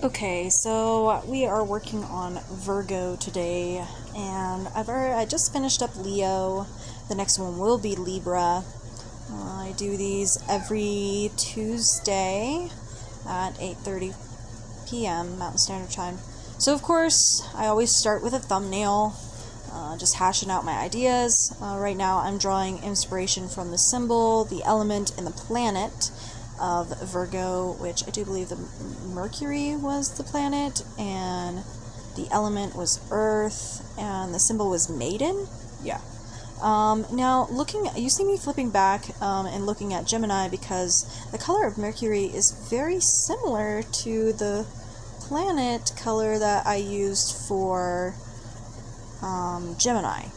Okay, so we are working on Virgo today, and I just finished up Leo. The next one will be Libra. I do these every Tuesday at 8:30 p.m. Mountain Standard Time. So of course, I always start with a thumbnail, just hashing out my ideas. Right now I'm drawing inspiration from the symbol, the element, and the planet of Virgo, which I do believe the Mercury was the planet, and the element was Earth, and the symbol was Maiden. Yeah. Now, you see me flipping back and looking at Gemini because the color of Mercury is very similar to the planet color that I used for Gemini.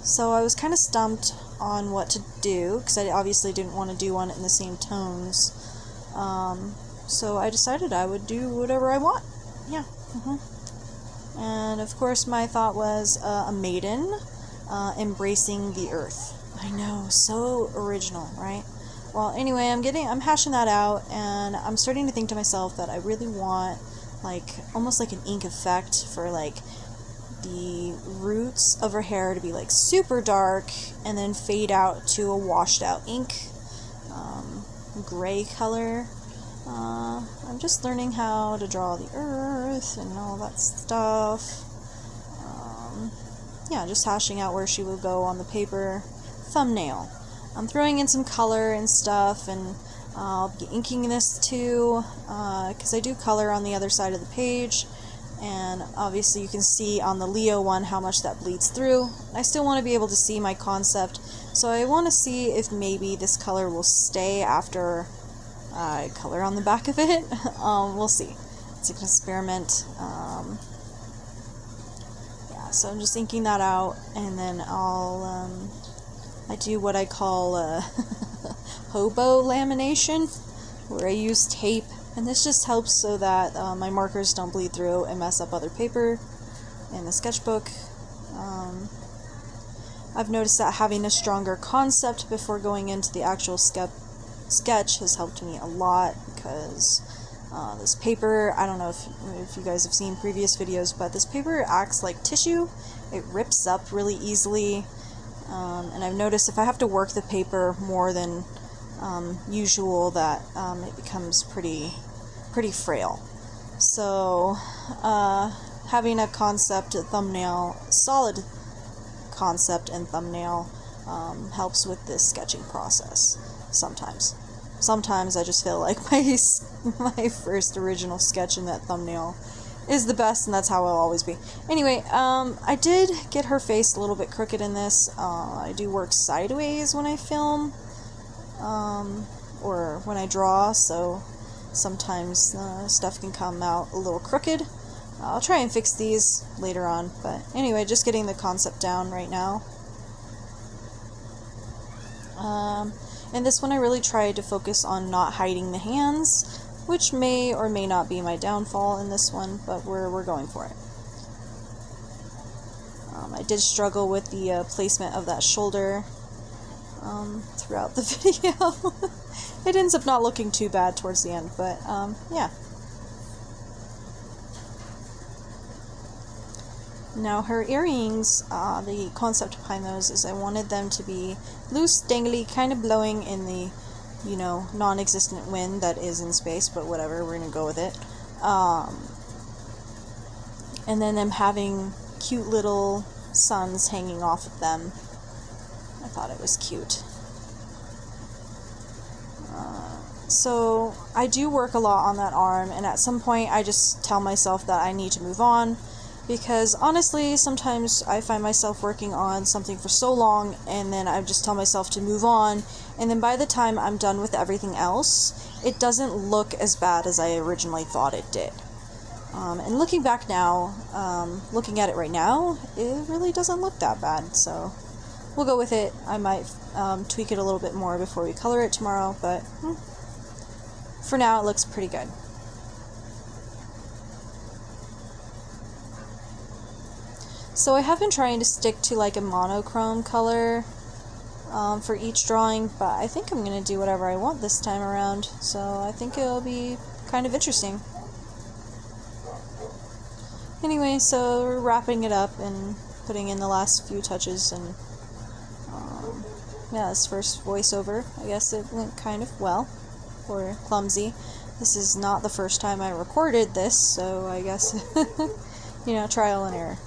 So I was kind of stumped on what to do because I obviously didn't want to do one in the same tones. So I decided I would do whatever I want. Yeah. And of course my thought was a maiden embracing the earth. I know, so original, right? Well, anyway, I'm hashing that out, and I'm starting to think to myself that I really want almost like an ink effect for the roots of her hair to be super dark and then fade out to a washed out ink gray color. I'm just learning how to draw the earth and all that stuff. Yeah, just hashing out where she will go on the paper. Thumbnail. I'm throwing in some color and stuff, and I'll be inking this too, because I do color on the other side of the page, and obviously you can see on the Leo one how much that bleeds through. I still want to be able to see my concept, so I want to see if maybe this color will stay after I color on the back of it. We'll see. It's an experiment. So I'm just inking that out, and then I do what I call hobo lamination, where I use tape, and this just helps so that my markers don't bleed through and mess up other paper in the sketchbook. I've noticed that having a stronger concept before going into the actual sketch has helped me a lot, because this paper, I don't know if you guys have seen previous videos, but this paper acts like tissue. It rips up really easily, and I've noticed if I have to work the paper more than usual, that it becomes pretty frail. So having a concept, a thumbnail, solid concept and thumbnail helps with this sketching process sometimes I just feel like my first original sketch in that thumbnail is the best, and that's how I'll always be. Anyway, I did get her face a little bit crooked in this. I do work sideways when I film, or when I draw, so sometimes stuff can come out a little crooked. I'll try and fix these later on, but anyway, just getting the concept down right now. And this one I really tried to focus on not hiding the hands, which may or may not be my downfall in this one, but we're going for it. I did struggle with the placement of that shoulder throughout the video. It ends up not looking too bad towards the end, but yeah. Now her earrings, the concept behind those is I wanted them to be loose, dangly, kind of blowing in the, non-existent wind that is in space, but whatever, we're going to go with it. And then them having cute little suns hanging off of them. I thought it was cute. So I do work a lot on that arm, and at some point I just tell myself that I need to move on. Because honestly, sometimes I find myself working on something for so long, and then I just tell myself to move on, and then by the time I'm done with everything else, it doesn't look as bad as I originally thought it did. And looking back now, looking at it right now, it really doesn't look that bad, so we'll go with it. I might tweak it a little bit more before we color it tomorrow, but for now it looks pretty good. So I have been trying to stick to a monochrome color for each drawing, but I think I'm going to do whatever I want this time around, so I think it'll be kind of interesting. Anyway, so we're wrapping it up and putting in the last few touches, and yeah, this first voiceover, I guess it went kind of well, or clumsy. This is not the first time I recorded this, so I guess, trial and error.